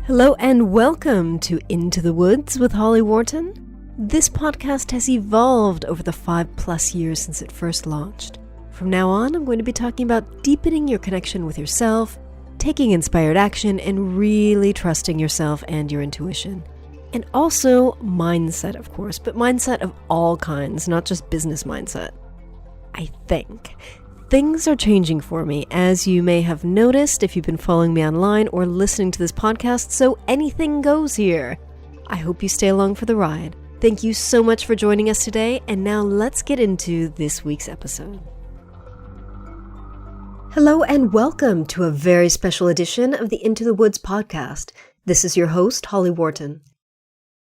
Hello and welcome to Into the Woods with Holly Wharton. This podcast has evolved over the 5+ years since it first launched. From now on, I'm going to be talking about deepening your connection with yourself, taking inspired action, and really trusting yourself and your intuition. And also mindset, of course, but mindset of all kinds, not just business mindset. I think. Things are changing for me, as you may have noticed if you've been following me online or listening to this podcast, so anything goes here. I hope you stay along for the ride. Thank you so much for joining us today, and now let's get into this week's episode. Hello and welcome to a very special edition of the Into the Woods podcast. This is your host, Holly Wharton.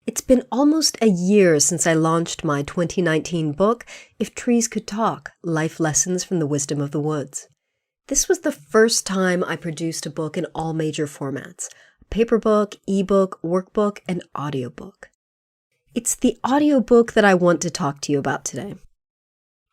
It's been almost a year since I launched my 2019 book, If Trees Could Talk, Life Lessons from the Wisdom of the Woods. This was the first time I produced a book in all major formats: paperbook, ebook, workbook, and audiobook. It's the audiobook that I want to talk to you about today.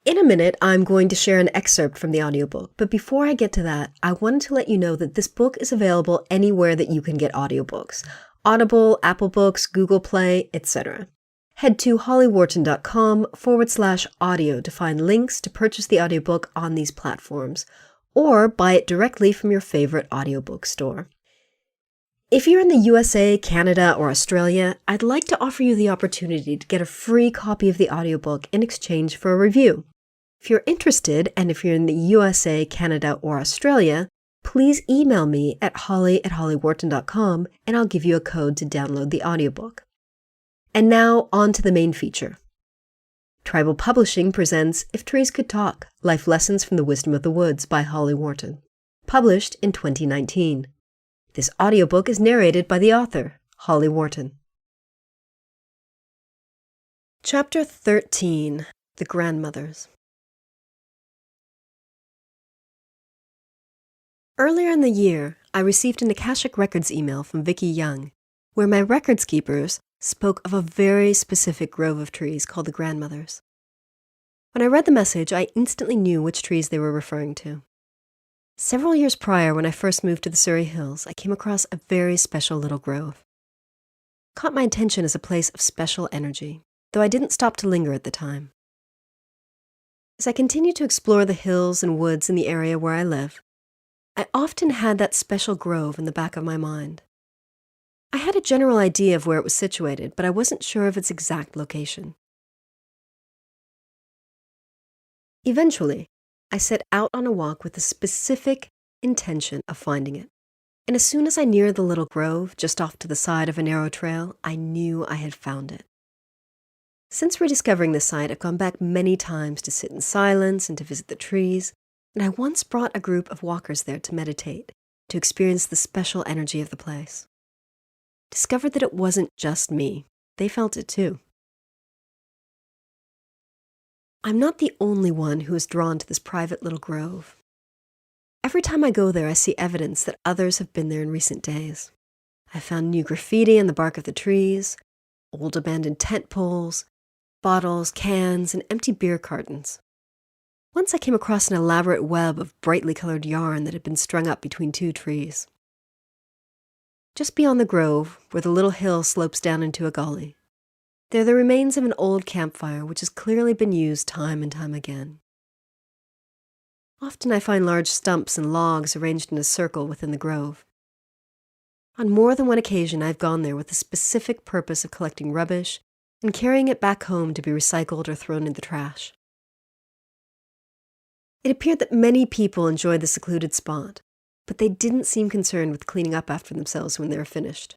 In a minute, I'm going to share an excerpt from the audiobook, but before I get to that, I wanted to let you know that this book is available anywhere that you can get audiobooks: Audible, Apple Books, Google Play, etc. Head to hollywharton.com/audio to find links to purchase the audiobook on these platforms, or buy it directly from your favorite audiobook store. If you're in the USA, Canada, or Australia, I'd like to offer you the opportunity to get a free copy of the audiobook in exchange for a review. If you're interested, and if you're in the USA, Canada, or Australia, please email me at holly@hollywharton.com and I'll give you a code to download the audiobook. And now on to the main feature. Tribal Publishing presents If Trees Could Talk, Life Lessons from the Wisdom of the Woods by Holly Wharton, published in 2019. This audiobook is narrated by the author, Holly Wharton. Chapter 13, The Grandmothers. Earlier in the year, I received an Akashic Records email from Vicki Young, where my records keepers spoke of a very specific grove of trees called the Grandmothers. When I read the message, I instantly knew which trees they were referring to. Several years prior, when I first moved to the Surrey Hills, I came across a very special little grove. It caught my attention as a place of special energy, though I didn't stop to linger at the time. As I continued to explore the hills and woods in the area where I live, I often had that special grove in the back of my mind. I had a general idea of where it was situated, but I wasn't sure of its exact location. Eventually, I set out on a walk with the specific intention of finding it. And as soon as I neared the little grove, just off to the side of a narrow trail, I knew I had found it. Since rediscovering this site, I've gone back many times to sit in silence and to visit the trees, and I once brought a group of walkers there to meditate, to experience the special energy of the place. Discovered that it wasn't just me. They felt it too. I'm not the only one who is drawn to this private little grove. Every time I go there, I see evidence that others have been there in recent days. I found new graffiti on the bark of the trees, old abandoned tent poles, bottles, cans, and empty beer cartons. Once I came across an elaborate web of brightly colored yarn that had been strung up between two trees. Just beyond the grove, where the little hill slopes down into a gully, there are the remains of an old campfire which has clearly been used time and time again. Often I find large stumps and logs arranged in a circle within the grove. On more than one occasion, I've gone there with the specific purpose of collecting rubbish and carrying it back home to be recycled or thrown in the trash. It appeared that many people enjoyed the secluded spot, but they didn't seem concerned with cleaning up after themselves when they were finished.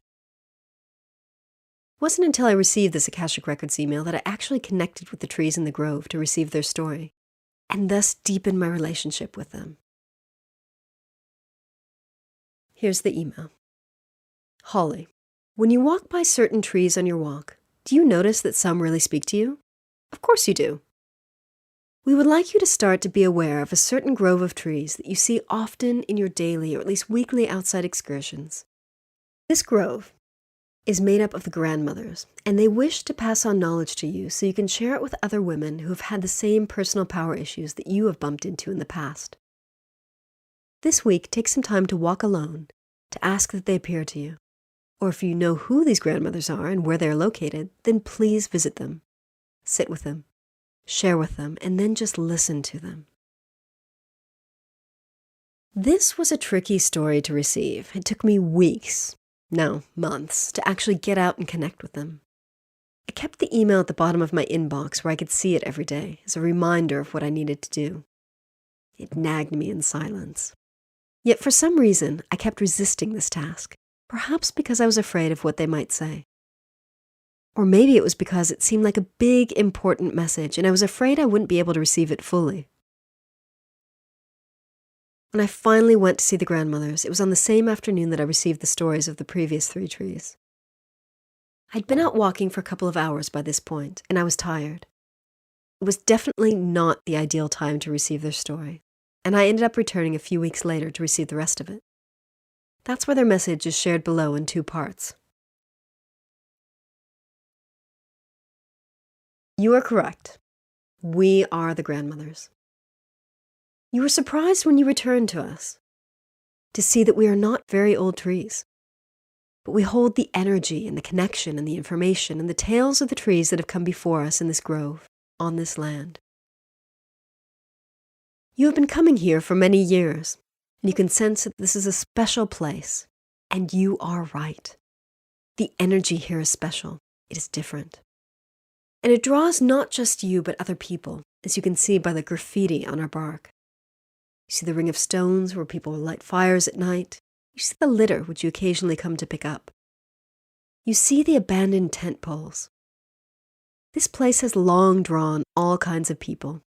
It wasn't until I received this Akashic Records email that I actually connected with the trees in the grove to receive their story, and thus deepened my relationship with them. Here's the email. Holly, when you walk by certain trees on your walk, do you notice that some really speak to you? Of course you do. We would like you to start to be aware of a certain grove of trees that you see often in your daily or at least weekly outside excursions. This grove is made up of the grandmothers, and they wish to pass on knowledge to you so you can share it with other women who have had the same personal power issues that you have bumped into in the past. This week, take some time to walk alone, to ask that they appear to you. Or if you know who these grandmothers are and where they're located, then please visit them. Sit with them, share with them, and then just listen to them. This was a tricky story to receive. It took me weeks, no, months, to actually get out and connect with them. I kept the email at the bottom of my inbox where I could see it every day as a reminder of what I needed to do. It nagged me in silence. Yet for some reason, I kept resisting this task, perhaps because I was afraid of what they might say. Or maybe it was because it seemed like a big, important message, and I was afraid I wouldn't be able to receive it fully. When I finally went to see the grandmothers, it was on the same afternoon that I received the stories of the previous 3 trees. I'd been out walking for a couple of hours by this point, and I was tired. It was definitely not the ideal time to receive their story, and I ended up returning a few weeks later to receive the rest of it. That's why their message is shared below in 2 parts. You are correct. We are the grandmothers. You were surprised when you returned to us to see that we are not very old trees, but we hold the energy and the connection and the information and the tales of the trees that have come before us in this grove, on this land. You have been coming here for many years, and you can sense that this is a special place, and you are right. The energy here is special. It is different. And it draws not just you, but other people, as you can see by the graffiti on our bark. You see the ring of stones where people light fires at night. You see the litter which you occasionally come to pick up. You see the abandoned tent poles. This place has long drawn all kinds of people.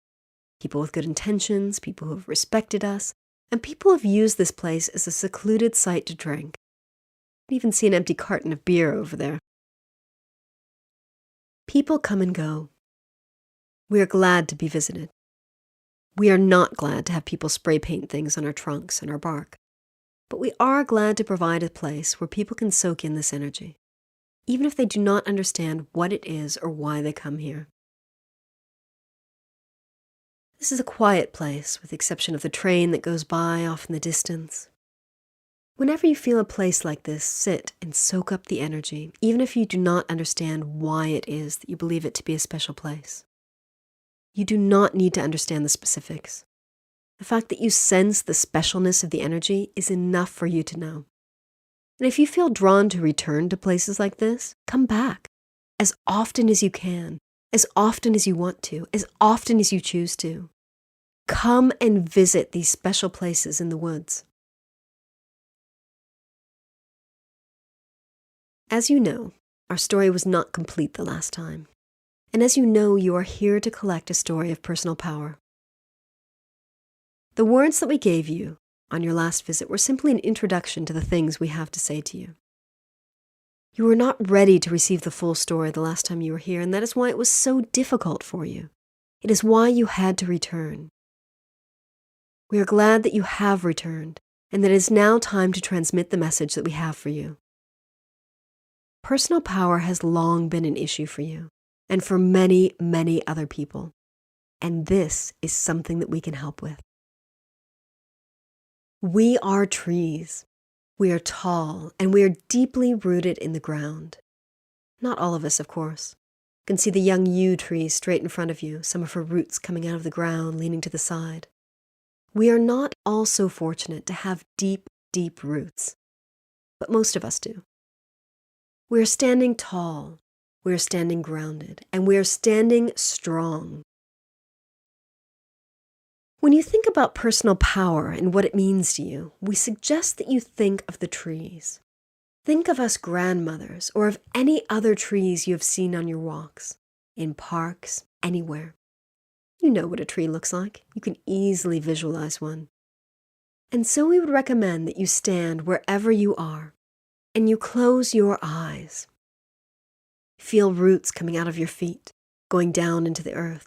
People with good intentions, people who have respected us, and people who have used this place as a secluded site to drink. You can even see an empty carton of beer over there. People come and go. We are glad to be visited. We are not glad to have people spray paint things on our trunks and our bark, but we are glad to provide a place where people can soak in this energy, even if they do not understand what it is or why they come here. This is a quiet place, with the exception of the train that goes by off in the distance. Whenever you feel a place like this, sit and soak up the energy, even if you do not understand why it is that you believe it to be a special place. You do not need to understand the specifics. The fact that you sense the specialness of the energy is enough for you to know. And if you feel drawn to return to places like this, come back as often as you can, as often as you want to, as often as you choose to. Come and visit these special places in the woods. As you know, our story was not complete the last time. And as you know, you are here to collect a story of personal power. The words that we gave you on your last visit were simply an introduction to the things we have to say to you. You were not ready to receive the full story the last time you were here, and that is why it was so difficult for you. It is why you had to return. We are glad that you have returned, and that it is now time to transmit the message that we have for you. Personal power has long been an issue for you, and for many, many other people. And this is something that we can help with. We are trees. We are tall, and we are deeply rooted in the ground. Not all of us, of course. You can see the young yew tree straight in front of you, some of her roots coming out of the ground, leaning to the side. We are not all so fortunate to have deep, deep roots, but most of us do. We are standing tall, we are standing grounded, and we are standing strong. When you think about personal power and what it means to you, we suggest that you think of the trees. Think of us grandmothers, or of any other trees you have seen on your walks, in parks, anywhere. You know what a tree looks like. You can easily visualize one. And so we would recommend that you stand wherever you are, and you close your eyes. Feel roots coming out of your feet, going down into the earth.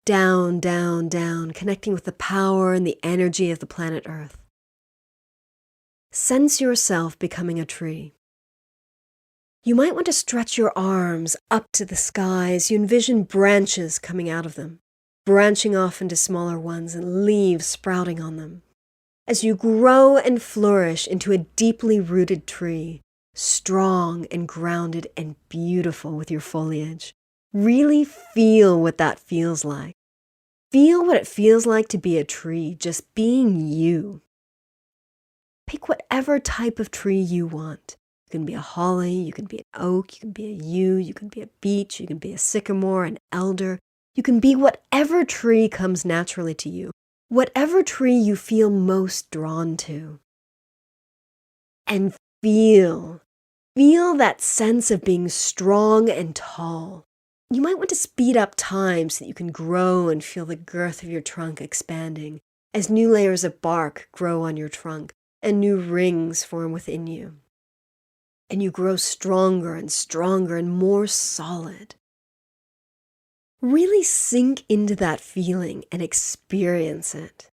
Down, down, down, connecting with the power and the energy of the planet Earth. Sense yourself becoming a tree. You might want to stretch your arms up to the sky as you envision branches coming out of them, branching off into smaller ones and leaves sprouting on them. As you grow and flourish into a deeply rooted tree, strong and grounded and beautiful with your foliage. Really feel what that feels like. Feel what it feels like to be a tree, just being you. Pick whatever type of tree you want. You can be a holly, you can be an oak, you can be a yew, you can be a beech, you can be a sycamore, an elder. You can be whatever tree comes naturally to you, whatever tree you feel most drawn to. And feel that sense of being strong and tall. You might want to speed up time so that you can grow and feel the girth of your trunk expanding as new layers of bark grow on your trunk and new rings form within you. And you grow stronger and more solid. Really sink into that feeling and experience it.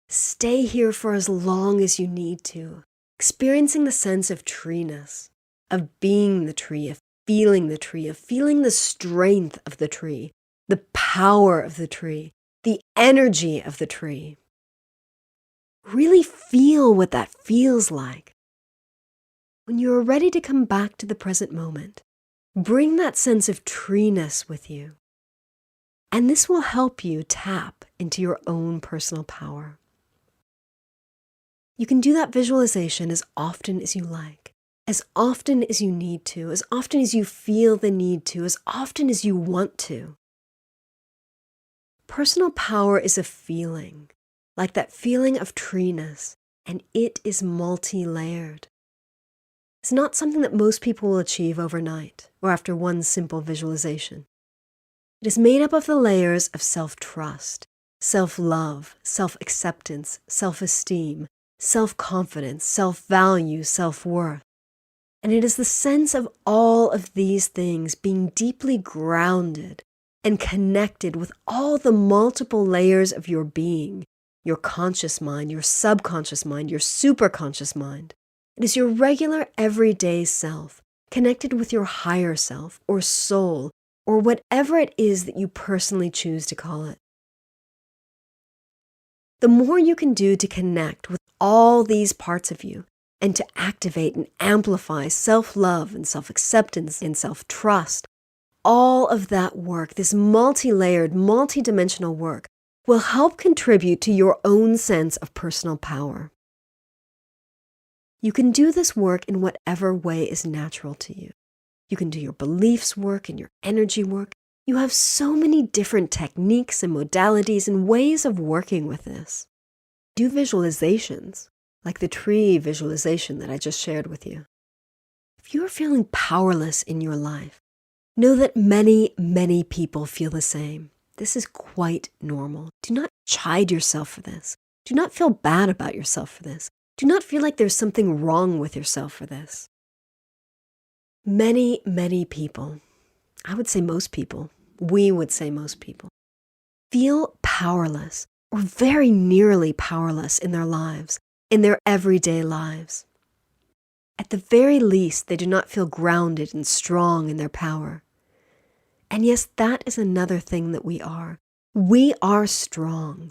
Stay here for as long as you need to, experiencing the sense of treeness, of being the tree, of feeling the strength of the tree, the power of the tree, the energy of the tree. Really feel what that feels like. When you are ready to come back to the present moment, bring that sense of treeness with you. And this will help you tap into your own personal power. You can do that visualization as often as you like, as often as you need to, as often as you feel the need to, as often as you want to. Personal power is a feeling, like that feeling of treeness, and it is multi-layered. It's not something that most people will achieve overnight or after one simple visualization. It is made up of the layers of self-trust, self-love, self-acceptance, self-esteem, self-confidence, self-value, self-worth. And it is the sense of all of these things being deeply grounded and connected with all the multiple layers of your being, your conscious mind, your subconscious mind, your superconscious mind. It is your regular everyday self, connected with your higher self or soul, or whatever it is that you personally choose to call it. The more you can do to connect with all these parts of you and to activate and amplify self-love and self-acceptance and self-trust, all of that work, this multi-layered, multi-dimensional work, will help contribute to your own sense of personal power. You can do this work in whatever way is natural to you. You can do your beliefs work and your energy work. You have so many different techniques and modalities and ways of working with this. Do visualizations, like the tree visualization that I just shared with you. If you are feeling powerless in your life, know that many, many people feel the same. This is quite normal. Do not chide yourself for this. Do not feel bad about yourself for this. Do not feel like there's something wrong with yourself for this. Many, many people, I would say most people, we would say most people, feel powerless or very nearly powerless in their lives, in their everyday lives. At the very least, they do not feel grounded and strong in their power. And yes, that is another thing that we are. We are strong.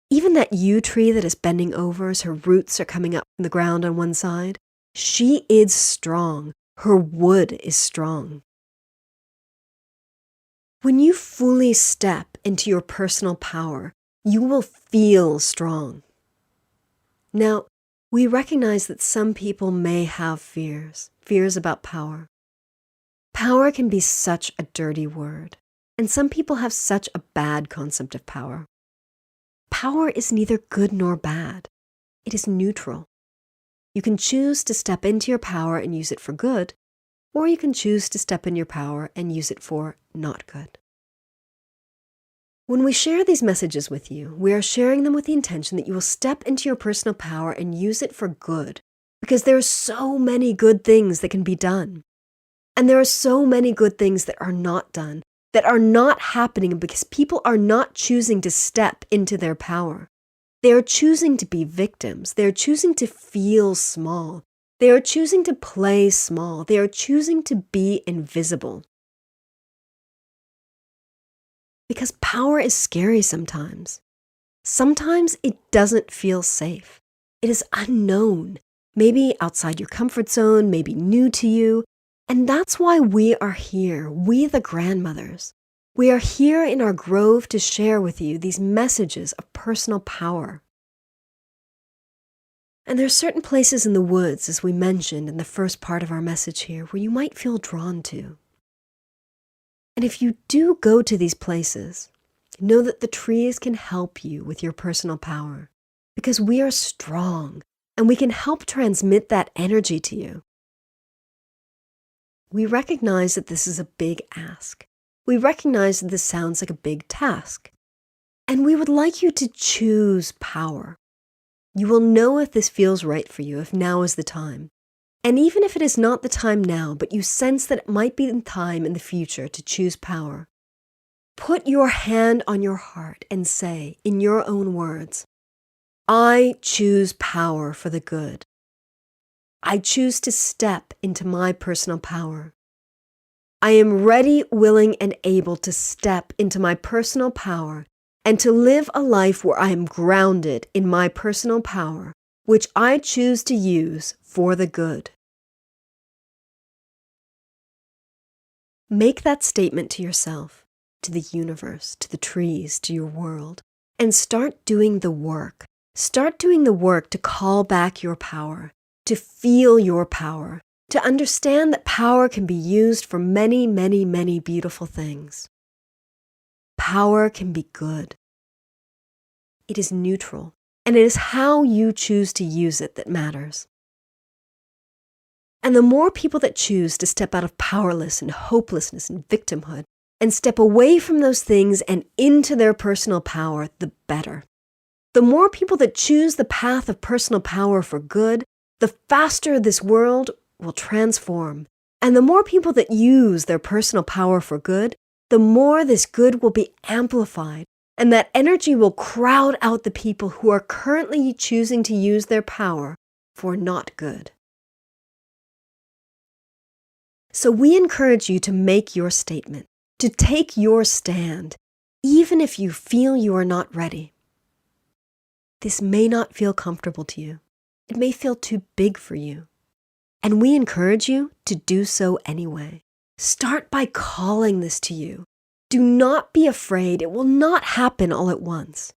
Even that yew tree that is bending over as her roots are coming up from the ground on one side, she is strong. Her wood is strong. When you fully step into your personal power, you will feel strong. Now, we recognize that some people may have fears about power. Power can be such a dirty word, and some people have such a bad concept of power. Power is neither good nor bad. It is neutral. You can choose to step into your power and use it for good, or you can choose to step in your power and use it for not good. When we share these messages with you, we are sharing them with the intention that you will step into your personal power and use it for good, because there are so many good things that can be done. And there are so many good things that are not done, that are not happening because people are not choosing to step into their power. They are choosing to be victims. They are choosing to feel small. They are choosing to play small. They are choosing to be invisible. Because power is scary sometimes. Sometimes it doesn't feel safe. It is unknown. maybe outside your comfort zone, maybe new to you. And that's why we are here, we the grandmothers. We are here in our grove to share with you these messages of personal power. And there are certain places in the woods, as we mentioned in the first part of our message here, where you might feel drawn to. And if you do go to these places, know that the trees can help you with your personal power, because we are strong and we can help transmit that energy to you. We recognize that this is a big ask. We recognize that this sounds like a big task. And we would like you to choose power. You will know if this feels right for you, if now is the time. And even if it is not the time now, but you sense that it might be the time in the future to choose power, put your hand on your heart and say, in your own words, I choose power for the good. I choose to step into my personal power. I am ready, willing, and able to step into my personal power and to live a life where I am grounded in my personal power, which I choose to use for the good. Make that statement to yourself, to the universe, to the trees, to your world, and start doing the work. Start doing the work to call back your power, to feel your power, to understand that power can be used for many, many, many beautiful things. Power can be good. It is neutral, and it is how you choose to use it that matters. And the more people that choose to step out of powerless and hopelessness and victimhood and step away from those things and into their personal power, the better. The more people that choose the path of personal power for good, the faster this world will transform. And the more people that use their personal power for good, the more this good will be amplified. And that energy will crowd out the people who are currently choosing to use their power for not good. So we encourage you to make your statement, to take your stand, even if you feel you are not ready. This may not feel comfortable to you. It may feel too big for you. And we encourage you to do so anyway. Start by calling this to you. Do not be afraid. It will not happen all at once.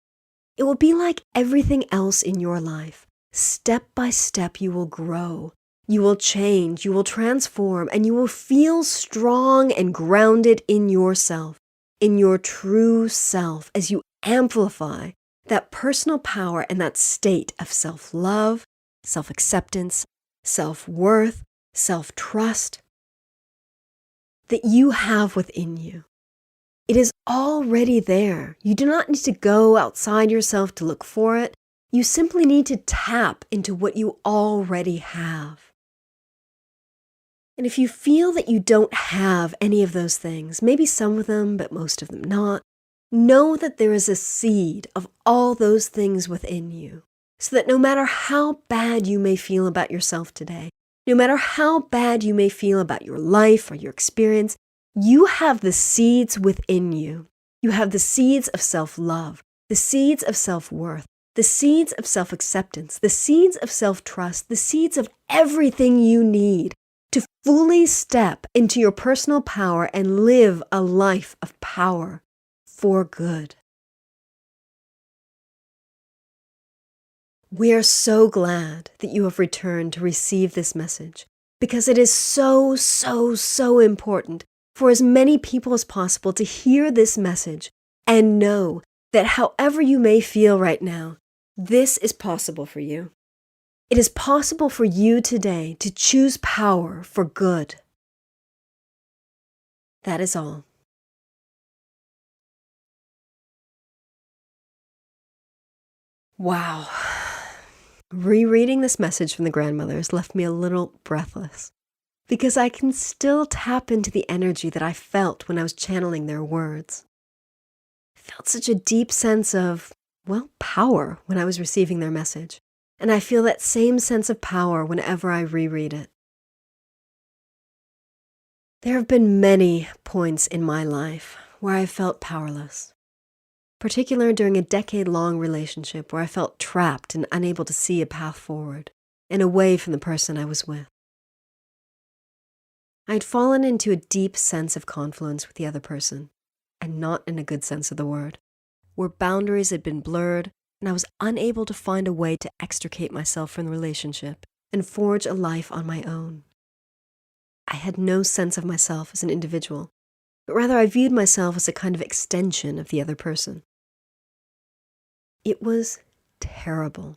It will be like everything else in your life. Step by step, you will grow. You will change, you will transform, and you will feel strong and grounded in yourself, in your true self, as you amplify that personal power and that state of self-love, self-acceptance, self-worth, self-trust that you have within you. It is already there. You do not need to go outside yourself to look for it. You simply need to tap into what you already have. And if you feel that you don't have any of those things, maybe some of them, but most of them not, know that there is a seed of all those things within you, so that no matter how bad you may feel about yourself today, no matter how bad you may feel about your life or your experience, you have the seeds within you. You have the seeds of self-love, the seeds of self-worth, the seeds of self-acceptance, the seeds of self-trust, the seeds of everything you need to fully step into your personal power and live a life of power for good. We are so glad that you have returned to receive this message, because it is so, so, so important for as many people as possible to hear this message and know that however you may feel right now, this is possible for you. It is possible for you today to choose power for good. That is all. Wow. Rereading this message from the grandmothers left me a little breathless, because I can still tap into the energy that I felt when I was channeling their words. I felt such a deep sense of, power when I was receiving their message. And I feel that same sense of power whenever I reread it. There have been many points in my life where I felt powerless, particularly during a decade-long relationship where I felt trapped and unable to see a path forward. and away from the person I was with. I had fallen into a deep sense of confluence with the other person, and not in a good sense of the word, where boundaries had been blurred and I was unable to find a way to extricate myself from the relationship and forge a life on my own. I had no sense of myself as an individual, but rather I viewed myself as a kind of extension of the other person. It was terrible.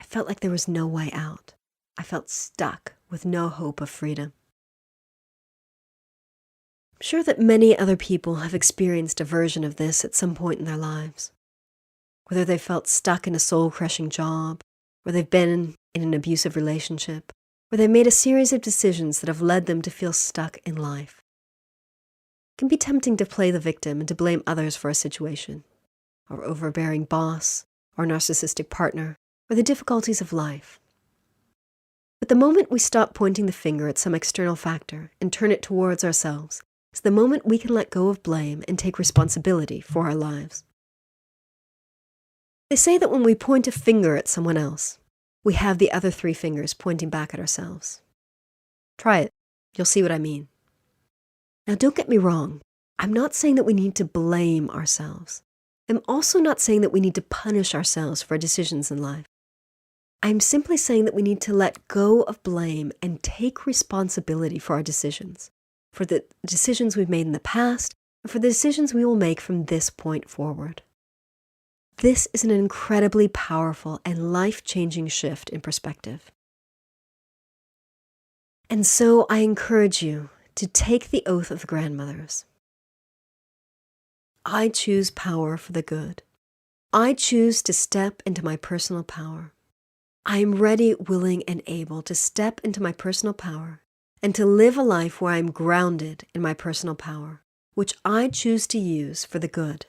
I felt like there was no way out. I felt stuck with no hope of freedom. I'm sure that many other people have experienced a version of this at some point in their lives. Whether they felt stuck in a soul-crushing job, or they've been in an abusive relationship, or they've made a series of decisions that have led them to feel stuck in life. It can be tempting to play the victim and to blame others for a situation, our overbearing boss, our narcissistic partner, or the difficulties of life. But the moment we stop pointing the finger at some external factor and turn it towards ourselves, is the moment we can let go of blame and take responsibility for our lives. They say that when we point a finger at someone else, we have the other 3 fingers pointing back at ourselves. Try it. You'll see what I mean. Now, don't get me wrong. I'm not saying that we need to blame ourselves. I'm also not saying that we need to punish ourselves for our decisions in life. I'm simply saying that we need to let go of blame and take responsibility for our decisions, for the decisions we've made in the past, and for the decisions we will make from this point forward. This is an incredibly powerful and life-changing shift in perspective. And so I encourage you to take the oath of the grandmothers. I choose power for the good. I choose to step into my personal power. I am ready, willing, and able to step into my personal power and to live a life where I am grounded in my personal power, which I choose to use for the good.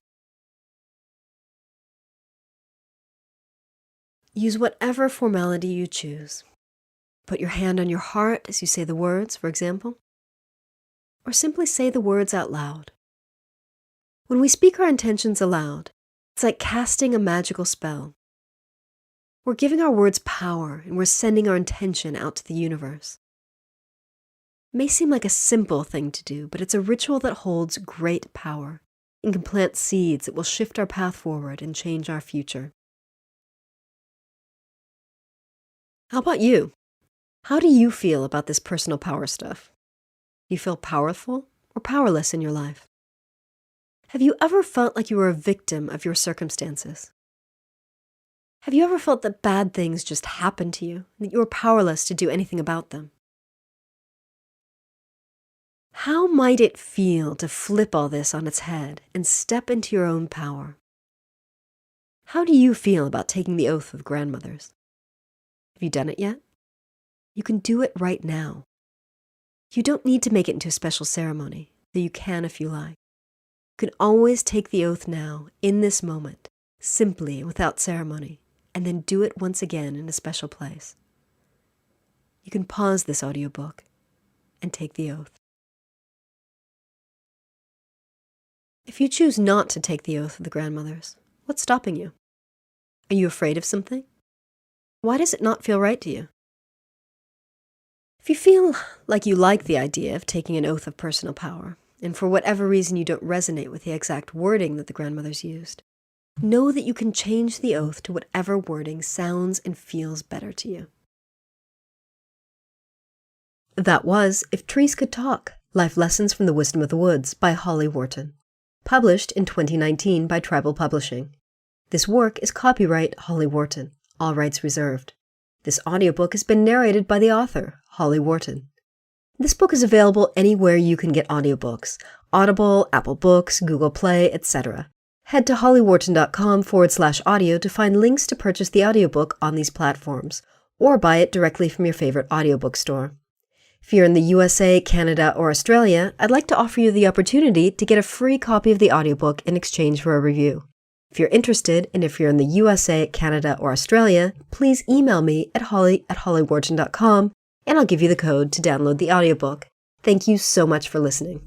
Use whatever formality you choose. Put your hand on your heart as you say the words, for example, or simply say the words out loud. When we speak our intentions aloud, it's like casting a magical spell. We're giving our words power and we're sending our intention out to the universe. It may seem like a simple thing to do, but it's a ritual that holds great power and can plant seeds that will shift our path forward and change our future. How about you? How do you feel about this personal power stuff? Do you feel powerful or powerless in your life? Have you ever felt like you were a victim of your circumstances? Have you ever felt that bad things just happened to you and that you were powerless to do anything about them? How might it feel to flip all this on its head and step into your own power? How do you feel about taking the oath of grandmothers? Have you done it yet? You can do it right now. You don't need to make it into a special ceremony, though you can if you like. You can always take the oath now, in this moment, simply and without ceremony, and then do it once again in a special place. You can pause this audiobook and take the oath. If you choose not to take the oath of the grandmothers, what's stopping you? Are you afraid of something? Why does it not feel right to you? If you feel like you like the idea of taking an oath of personal power, and for whatever reason you don't resonate with the exact wording that the grandmothers used, know that you can change the oath to whatever wording sounds and feels better to you. That was If Trees Could Talk, Life Lessons from the Wisdom of the Woods by Holly Wharton, published in 2019 by Tribal Publishing. This work is copyright Holly Wharton, all rights reserved. This audiobook has been narrated by the author, Holly Wharton. This book is available anywhere you can get audiobooks: Audible, Apple Books, Google Play, etc. Head to hollywharton.com/audio to find links to purchase the audiobook on these platforms, or buy it directly from your favorite audiobook store. If you're in the USA, Canada, or Australia, I'd like to offer you the opportunity to get a free copy of the audiobook in exchange for a review. If you're interested, and if you're in the USA, Canada, or Australia, please email me at holly@hollywharton.com, and I'll give you the code to download the audiobook. Thank you so much for listening.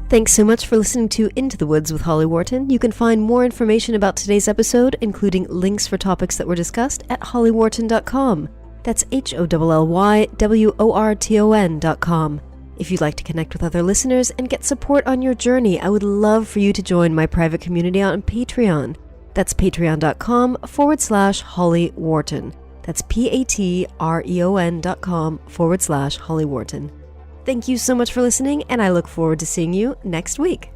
Thanks so much for listening to Into the Woods with Holly Wharton. You can find more information about today's episode, including links for topics that were discussed, at hollywharton.com. That's HOLLYWORTON.com. If you'd like to connect with other listeners and get support on your journey, I would love for you to join my private community on Patreon. That's patreon.com/Holly Wharton. That's patreon.com/Holly Wharton. Thank you so much for listening, and I look forward to seeing you next week.